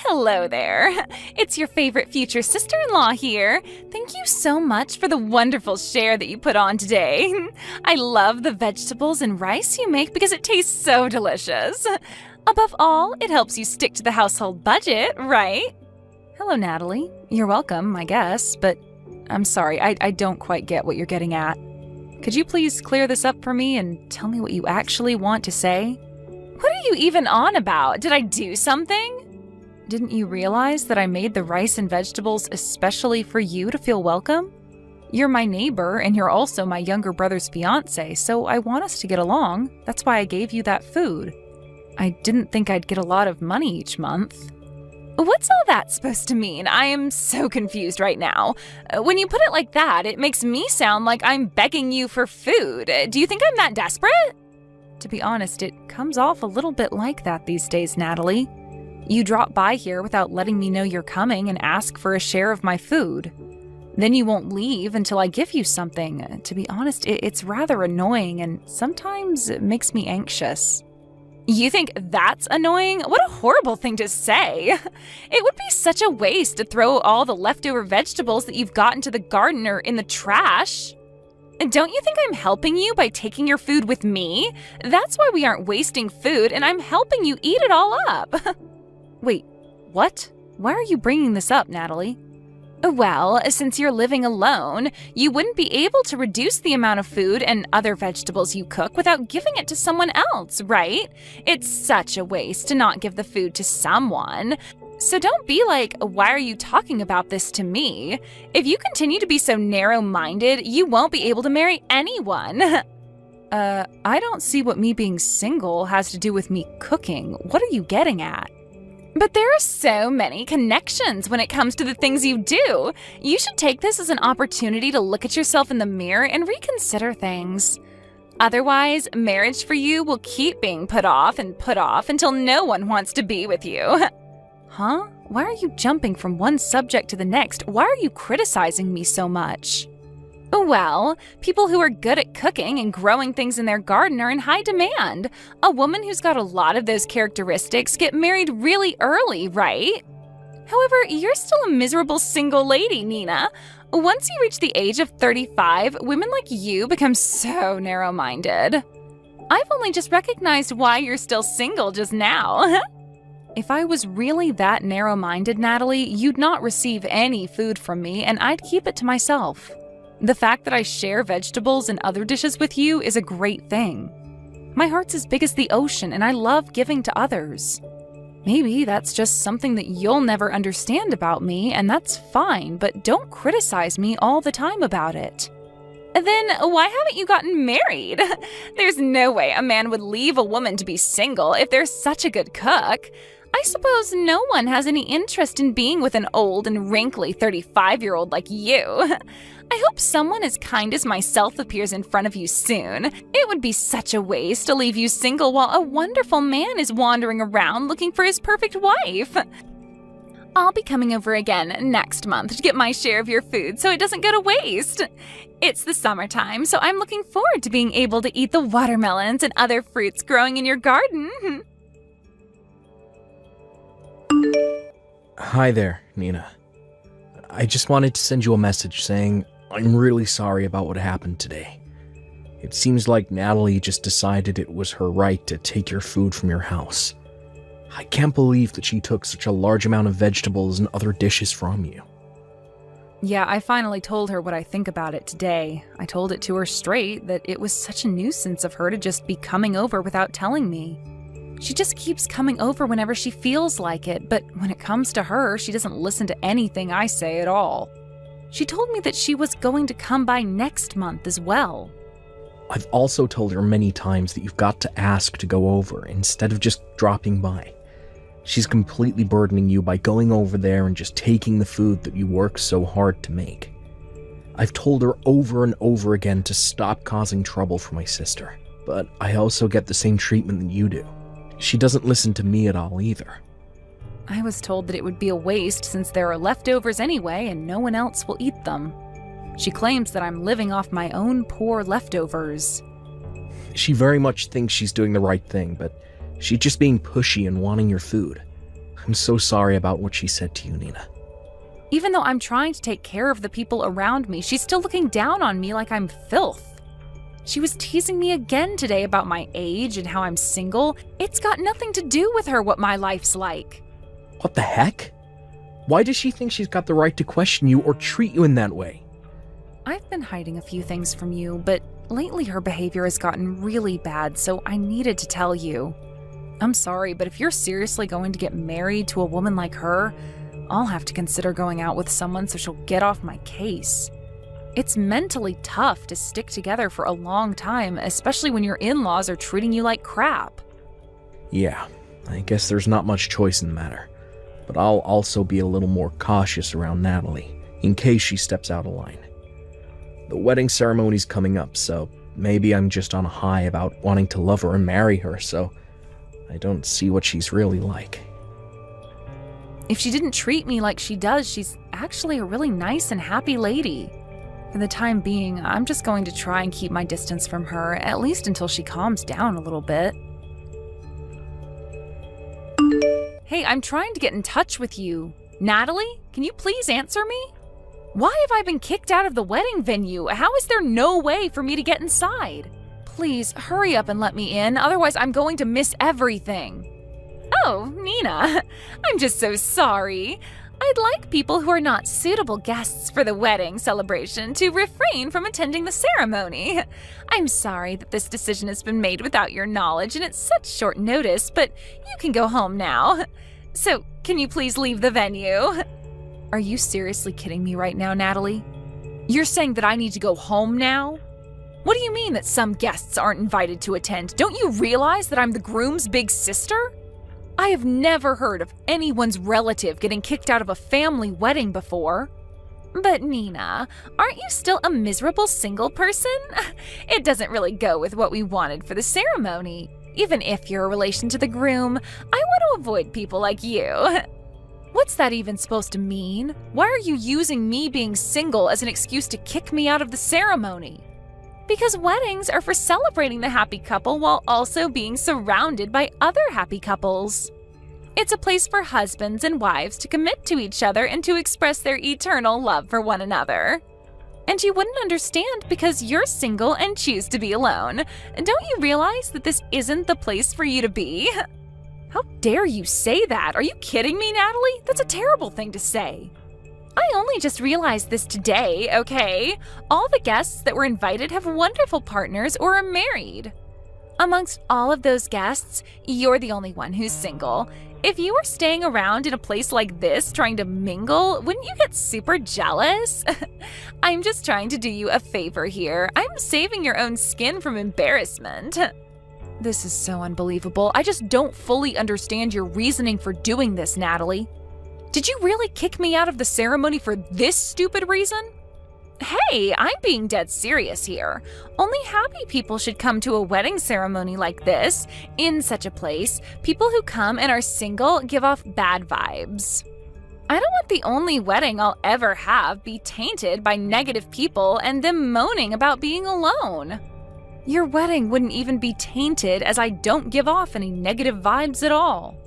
Hello there. It's your favorite future sister-in-law here. Thank you so much for the wonderful share that you put on today. I love the vegetables and rice you make because it tastes so delicious. Above all, it helps you stick to the household budget, right? Hello, Natalie. You're welcome, I guess, but I'm sorry, I don't quite get what you're getting at. Could you please clear this up for me and tell me what you actually want to say? What are you even on about? Did I do something? Didn't you realize that I made the rice and vegetables especially for you to feel welcome? You're my neighbor and you're also my younger brother's fiancée, so I want us to get along. That's why I gave you that food. I didn't think I'd get a lot of money each month. What's all that supposed to mean? I am so confused right now. When you put it like that, it makes me sound like I'm begging you for food. Do you think I'm that desperate? To be honest, it comes off a little bit like that these days, Natalie. You drop by here without letting me know you're coming and ask for a share of my food. Then you won't leave until I give you something. To be honest, it's rather annoying and sometimes it makes me anxious. You think that's annoying? What a horrible thing to say. It would be such a waste to throw all the leftover vegetables that you've got into the garden or in the trash. Don't you think I'm helping you by taking your food with me? That's why we aren't wasting food and I'm helping you eat it all up. Wait, what? Why are you bringing this up, Natalie? Well, since you're living alone, you wouldn't be able to reduce the amount of food and other vegetables you cook without giving it to someone else, right? It's such a waste to not give the food to someone. So don't be like, why are you talking about this to me? If you continue to be so narrow-minded, you won't be able to marry anyone. I don't see what me being single has to do with me cooking. What are you getting at? But there are so many connections when it comes to the things you do. You should take this as an opportunity to look at yourself in the mirror and reconsider things. Otherwise, marriage for you will keep being put off until no one wants to be with you. Huh? Why are you jumping from one subject to the next? Why are you criticizing me so much? Well, people who are good at cooking and growing things in their garden are in high demand. A woman who's got a lot of those characteristics get married really early, right? However, you're still a miserable single lady, Nina. Once you reach the age of 35, women like you become so narrow-minded. I've only just recognized why you're still single just now. If I was really that narrow-minded, Natalie, you'd not receive any food from me and I'd keep it to myself. The fact that I share vegetables and other dishes with you is a great thing. My heart's as big as the ocean and I love giving to others. Maybe that's just something that you'll never understand about me and that's fine, but don't criticize me all the time about it. Then why haven't you gotten married? There's no way a man would leave a woman to be single if they're such a good cook. I suppose no one has any interest in being with an old and wrinkly 35-year-old like you. I hope someone as kind as myself appears in front of you soon. It would be such a waste to leave you single while a wonderful man is wandering around looking for his perfect wife. I'll be coming over again next month to get my share of your food so it doesn't go to waste. It's the summertime, so I'm looking forward to being able to eat the watermelons and other fruits growing in your garden. Hi there, Nina. I just wanted to send you a message saying I'm really sorry about what happened today. It seems like Natalie just decided it was her right to take your food from your house. I can't believe that she took such a large amount of vegetables and other dishes from you. Yeah, I finally told her what I think about it today. I told it to her straight that it was such a nuisance of her to just be coming over without telling me. She just keeps coming over whenever she feels like it, but when it comes to her, she doesn't listen to anything I say at all. She told me that she was going to come by next month as well. I've also told her many times that you've got to ask to go over instead of just dropping by. She's completely burdening you by going over there and just taking the food that you work so hard to make. I've told her over and over again to stop causing trouble for my sister, but I also get the same treatment that you do. She doesn't listen to me at all either. I was told that it would be a waste since there are leftovers anyway and no one else will eat them. She claims that I'm living off my own poor leftovers. She very much thinks she's doing the right thing, but she's just being pushy and wanting your food. I'm so sorry about what she said to you, Nina. Even though I'm trying to take care of the people around me, she's still looking down on me like I'm filth. She was teasing me again today about my age and how I'm single. It's got nothing to do with her what my life's like. What the heck? Why does she think she's got the right to question you or treat you in that way? I've been hiding a few things from you, but lately her behavior has gotten really bad, so I needed to tell you. I'm sorry, but if you're seriously going to get married to a woman like her, I'll have to consider going out with someone so she'll get off my case. It's mentally tough to stick together for a long time, especially when your in-laws are treating you like crap. Yeah, I guess there's not much choice in the matter. But I'll also be a little more cautious around Natalie, in case she steps out of line. The wedding ceremony's coming up, so maybe I'm just on a high about wanting to love her and marry her, so I don't see what she's really like. If she didn't treat me like she does, she's actually a really nice and happy lady. For the time being, I'm just going to try and keep my distance from her, at least until she calms down a little bit. Hey, I'm trying to get in touch with you. Natalie, can you please answer me? Why have I been kicked out of the wedding venue? How is there no way for me to get inside? Please, hurry up and let me in, otherwise I'm going to miss everything. Oh, Nina, I'm just so sorry. I'd like people who are not suitable guests for the wedding celebration to refrain from attending the ceremony. I'm sorry that this decision has been made without your knowledge and it's such short notice, but you can go home now. So, can you please leave the venue? Are you seriously kidding me right now, Natalie? You're saying that I need to go home now? What do you mean that some guests aren't invited to attend? Don't you realize that I'm the groom's big sister? I have never heard of anyone's relative getting kicked out of a family wedding before. But Nina, aren't you still a miserable single person? It doesn't really go with what we wanted for the ceremony. Even if you're a relation to the groom, I want to avoid people like you. What's that even supposed to mean? Why are you using me being single as an excuse to kick me out of the ceremony? Because weddings are for celebrating the happy couple while also being surrounded by other happy couples. It's a place for husbands and wives to commit to each other and to express their eternal love for one another. And you wouldn't understand because you're single and choose to be alone. Don't you realize that this isn't the place for you to be? How dare you say that? Are you kidding me, Natalie? That's a terrible thing to say. I only just realized this today, okay? All the guests that were invited have wonderful partners or are married. Amongst all of those guests, you're the only one who's single. If you were staying around in a place like this trying to mingle, wouldn't you get super jealous? I'm just trying to do you a favor here. I'm saving your own skin from embarrassment. This is so unbelievable. I just don't fully understand your reasoning for doing this, Natalie. Did you really kick me out of the ceremony for this stupid reason? Hey, I'm being dead serious here. Only happy people should come to a wedding ceremony like this. In such a place, people who come and are single give off bad vibes. I don't want the only wedding I'll ever have be tainted by negative people and them moaning about being alone. Your wedding wouldn't even be tainted as I don't give off any negative vibes at all.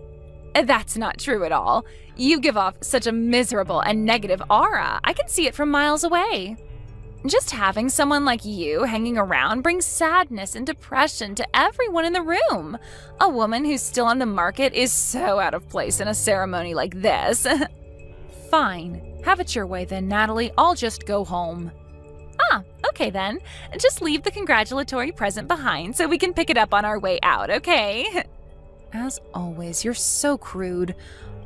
That's not true at all. You give off such a miserable and negative aura. I can see it from miles away. Just having someone like you hanging around brings sadness and depression to everyone in the room. A woman who's still on the market is so out of place in a ceremony like this. Fine. Have it your way then, Natalie. I'll just go home. Ah, okay then. Just leave the congratulatory present behind so we can pick it up on our way out, okay? As always, you're so crude.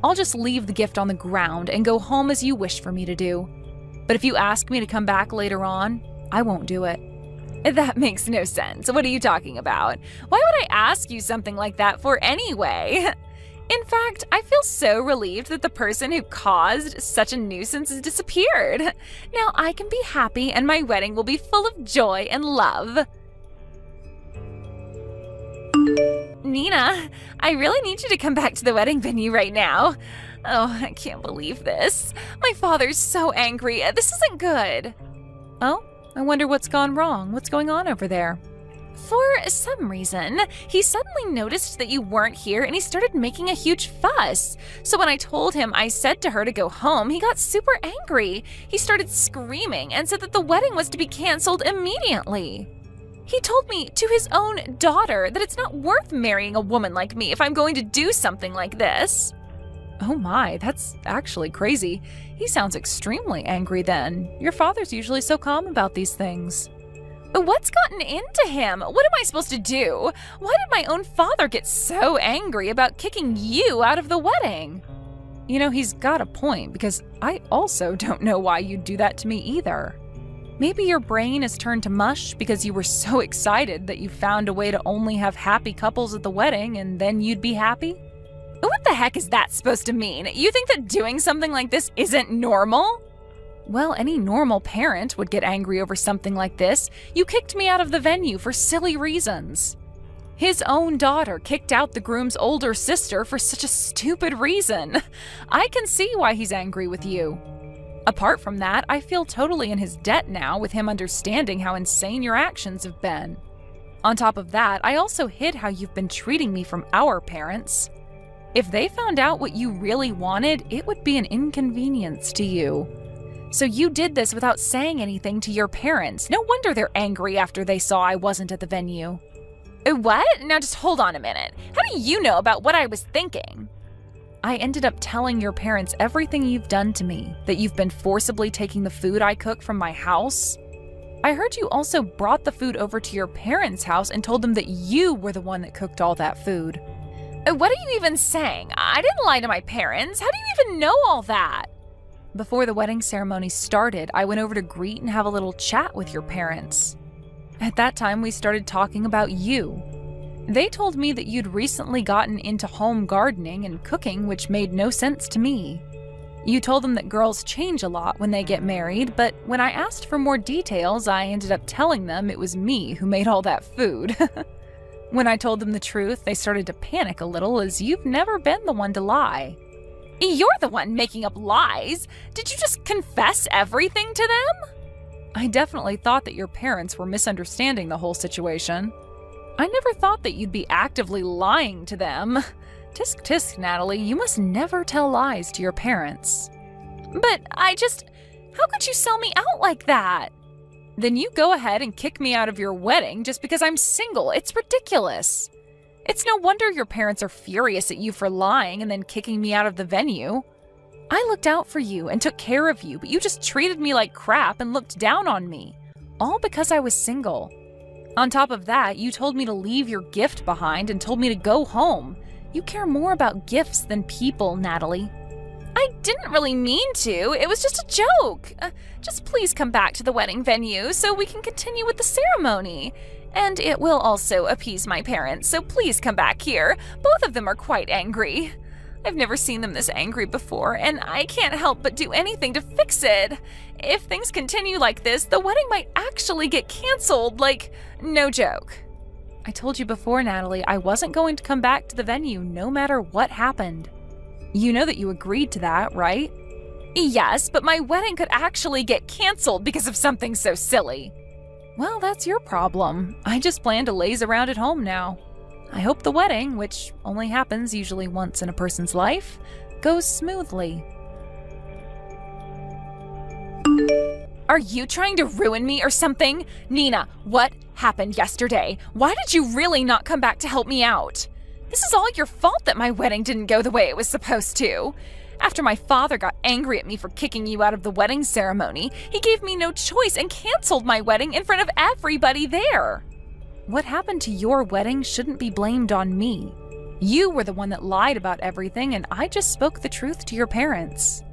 I'll just leave the gift on the ground and go home as you wish for me to do. But if you ask me to come back later on, I won't do it. That makes no sense. What are you talking about? Why would I ask you something like that for anyway? In fact, I feel so relieved that the person who caused such a nuisance has disappeared. Now I can be happy and my wedding will be full of joy and love. Nina, I really need you to come back to the wedding venue right now. Oh, I can't believe this. My father's so angry. This isn't good. Oh, I wonder what's gone wrong. What's going on over there? For some reason, he suddenly noticed that you weren't here and he started making a huge fuss. So when I told him I said to her to go home, he got super angry. He started screaming and said that the wedding was to be canceled immediately. He told me to his own daughter that it's not worth marrying a woman like me if I'm going to do something like this. Oh my, that's actually crazy. He sounds extremely angry then. Your father's usually so calm about these things. What's gotten into him? What am I supposed to do? Why did my own father get so angry about kicking you out of the wedding? You know, he's got a point, because I also don't know why you'd do that to me either. Maybe your brain is turned to mush because you were so excited that you found a way to only have happy couples at the wedding and then you'd be happy? What the heck is that supposed to mean? You think that doing something like this isn't normal? Well, any normal parent would get angry over something like this. You kicked me out of the venue for silly reasons. His own daughter kicked out the groom's older sister for such a stupid reason. I can see why he's angry with you. Apart from that, I feel totally in his debt now with him understanding how insane your actions have been. On top of that, I also hid how you've been treating me from our parents. If they found out what you really wanted, it would be an inconvenience to you. So you did this without saying anything to your parents. No wonder they're angry after they saw I wasn't at the venue. What? Now just hold on a minute. How do you know about what I was thinking? I ended up telling your parents everything you've done to me, that you've been forcibly taking the food I cook from my house. I heard you also brought the food over to your parents' house and told them that you were the one that cooked all that food. What are you even saying? I didn't lie to my parents. How do you even know all that? Before the wedding ceremony started, I went over to greet and have a little chat with your parents. At that time, we started talking about you. They told me that you'd recently gotten into home gardening and cooking, which made no sense to me. You told them that girls change a lot when they get married, but when I asked for more details, I ended up telling them it was me who made all that food. When I told them the truth, they started to panic a little, as you've never been the one to lie. You're the one making up lies. Did you just confess everything to them? I definitely thought that your parents were misunderstanding the whole situation. I never thought that you'd be actively lying to them. Tisk tisk, Natalie, you must never tell lies to your parents. But how could you sell me out like that? Then you go ahead and kick me out of your wedding just because I'm single. It's ridiculous. It's no wonder your parents are furious at you for lying and then kicking me out of the venue. I looked out for you and took care of you, but you just treated me like crap and looked down on me. All because I was single. On top of that, you told me to leave your gift behind and told me to go home. You care more about gifts than people, Natalie. I didn't really mean to. It was just a joke. Just please come back to the wedding venue so we can continue with the ceremony. And it will also appease my parents, so please come back here. Both of them are quite angry. I've never seen them this angry before, and I can't help but do anything to fix it. If things continue like this, the wedding might actually get canceled, no joke. I told you before, Natalie, I wasn't going to come back to the venue no matter what happened. You know that you agreed to that, right? Yes, but my wedding could actually get canceled because of something so silly. Well, that's your problem. I just plan to laze around at home now. I hope the wedding, which only happens usually once in a person's life, goes smoothly. Are you trying to ruin me or something? Nina, what happened yesterday? Why did you really not come back to help me out? This is all your fault that my wedding didn't go the way it was supposed to. After my father got angry at me for kicking you out of the wedding ceremony, he gave me no choice and canceled my wedding in front of everybody there. What happened to your wedding shouldn't be blamed on me. You were the one that lied about everything, and I just spoke the truth to your parents.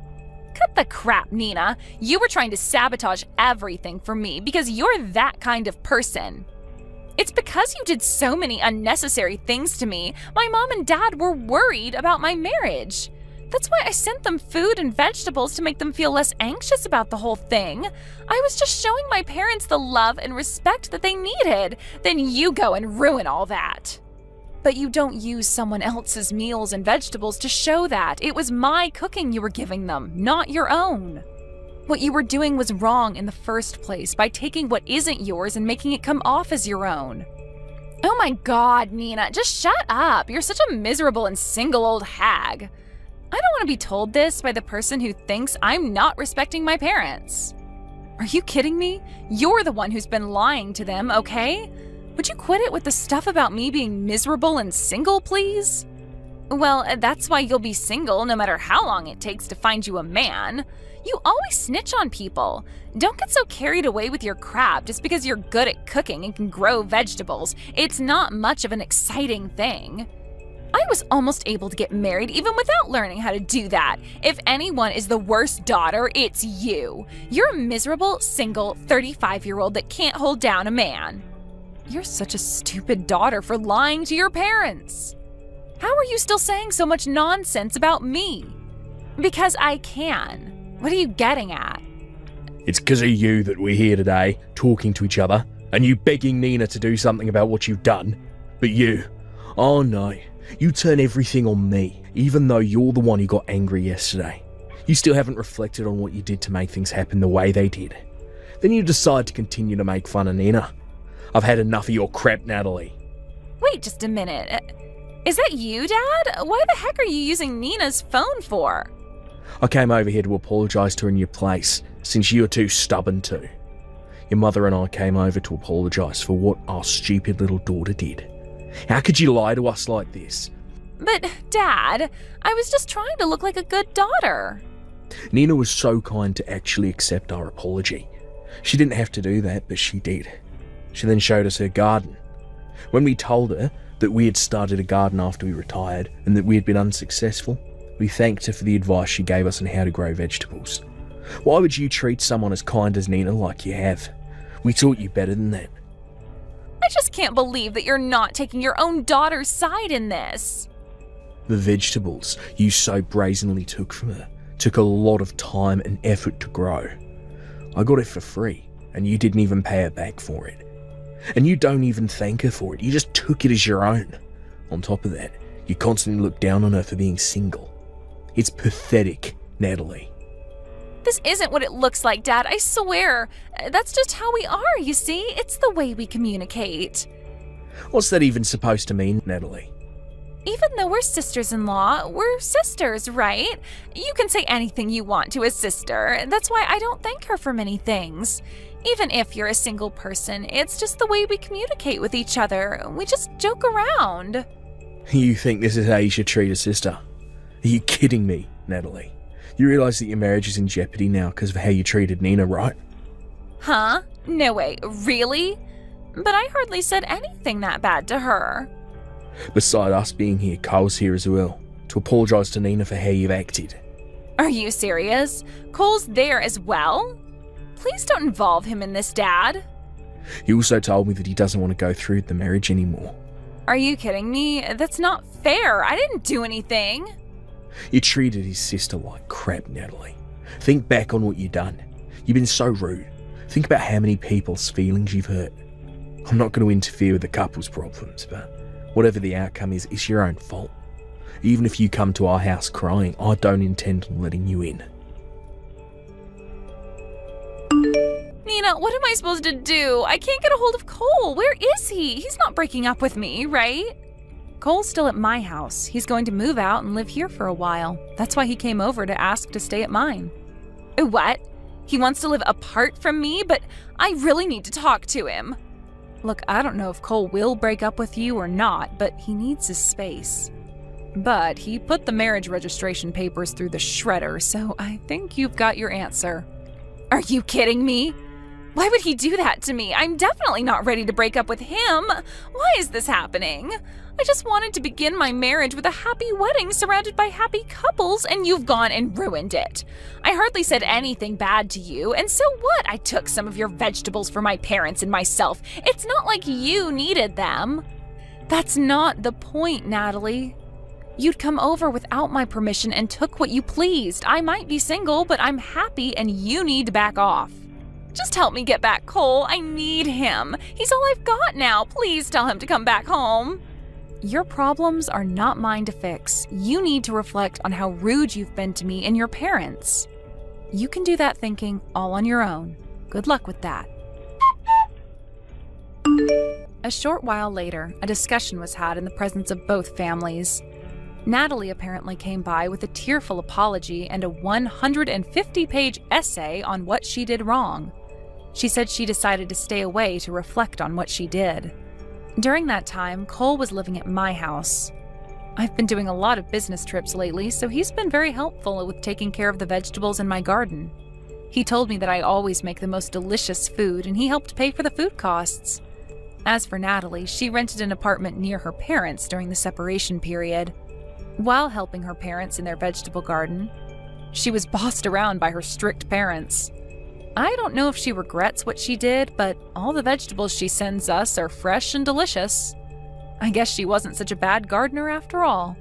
Cut the crap, Nina. You were trying to sabotage everything for me because you're that kind of person. It's because you did so many unnecessary things to me. My mom and dad were worried about my marriage. That's why I sent them food and vegetables to make them feel less anxious about the whole thing. I was just showing my parents the love and respect that they needed. Then you go and ruin all that. But you don't use someone else's meals and vegetables to show that. It was my cooking you were giving them, not your own. What you were doing was wrong in the first place by taking what isn't yours and making it come off as your own. Oh my god, Nina, just shut up. You're such a miserable and single old hag. I don't want to be told this by the person who thinks I'm not respecting my parents. Are you kidding me? You're the one who's been lying to them, okay? Would you quit it with the stuff about me being miserable and single, please? Well, that's why you'll be single no matter how long it takes to find you a man. You always snitch on people. Don't get so carried away with your crap just because you're good at cooking and can grow vegetables. It's not much of an exciting thing. I was almost able to get married even without learning how to do that. If anyone is the worst daughter, it's you. You're a miserable, single, 35-year-old that can't hold down a man. You're such a stupid daughter for lying to your parents. How are you still saying so much nonsense about me? Because I can. What are you getting at? It's because of you that we're here today, talking to each other, and you begging Nina to do something about what you've done. But you, oh no, you turn everything on me, even though you're the one who got angry yesterday. You still haven't reflected on what you did to make things happen the way they did. Then you decide to continue to make fun of Nina. I've had enough of your crap, Natalie. Wait just a minute. Is that you, Dad? Why the heck are you using Nina's phone for? I came over here to apologise to her in your place, since you're too stubborn to. Your mother and I came over to apologise for what our stupid little daughter did. How could you lie to us like this? But, Dad, I was just trying to look like a good daughter. Nina was so kind to actually accept our apology. She didn't have to do that, but she did. She then showed us her garden. When we told her that we had started a garden after we retired and that we had been unsuccessful, we thanked her for the advice she gave us on how to grow vegetables. Why would you treat someone as kind as Nina like you have? We taught you better than that. I just can't believe that you're not taking your own daughter's side in this. The vegetables you so brazenly took from her took a lot of time and effort to grow. I got it for free, and you didn't even pay her back for it. And you don't even thank her for it, you just took it as your own. On top of that, you constantly look down on her for being single. It's pathetic, Natalie. This isn't what it looks like, Dad, I swear. That's just how we are, you see? It's the way we communicate. What's that even supposed to mean, Natalie? Even though we're sisters-in-law, we're sisters, right? You can say anything you want to a sister. That's why I don't thank her for many things. Even if you're a single person, it's just the way we communicate with each other. We just joke around. You think this is how you should treat a sister? Are you kidding me, Natalie? You realise that your marriage is in jeopardy now because of how you treated Nina, right? Huh? No way, really? But I hardly said anything that bad to her. Beside us being here, Cole's here as well, to apologise to Nina for how you've acted. Are you serious? Cole's there as well? Please don't involve him in this, Dad. He also told me that he doesn't want to go through with the marriage anymore. Are you kidding me? That's not fair. I didn't do anything. You treated his sister like crap, Natalie. Think back on what you've done. You've been so rude. Think about how many people's feelings you've hurt. I'm not going to interfere with the couple's problems, but whatever the outcome is, it's your own fault. Even if you come to our house crying, I don't intend on letting you in. Nina, what am I supposed to do? I can't get a hold of Cole. Where is he? He's not breaking up with me, right? Cole's still at my house. He's going to move out and live here for a while. That's why he came over to ask to stay at mine. What? He wants to live apart from me, but I really need to talk to him. Look, I don't know if Cole will break up with you or not, but he needs his space. But he put the marriage registration papers through the shredder, so I think you've got your answer. Are you kidding me? Why would he do that to me? I'm definitely not ready to break up with him. Why is this happening? I just wanted to begin my marriage with a happy wedding surrounded by happy couples, and you've gone and ruined it. I hardly said anything bad to you, and so what? I took some of your vegetables for my parents and myself. It's not like you needed them. That's not the point, Natalie. You'd come over without my permission and took what you pleased. I might be single, but I'm happy, and you need to back off. Just help me get back Cole. I need him. He's all I've got now. Please tell him to come back home. Your problems are not mine to fix. You need to reflect on how rude you've been to me and your parents. You can do that thinking all on your own. Good luck with that. A short while later, a discussion was had in the presence of both families. Natalie apparently came by with a tearful apology and a 150-page essay on what she did wrong. She said she decided to stay away to reflect on what she did. During that time, Cole was living at my house. I've been doing a lot of business trips lately, so he's been very helpful with taking care of the vegetables in my garden. He told me that I always make the most delicious food, and he helped pay for the food costs. As for Natalie, she rented an apartment near her parents during the separation period. While helping her parents in their vegetable garden, she was bossed around by her strict parents. I don't know if she regrets what she did, but all the vegetables she sends us are fresh and delicious. I guess she wasn't such a bad gardener after all.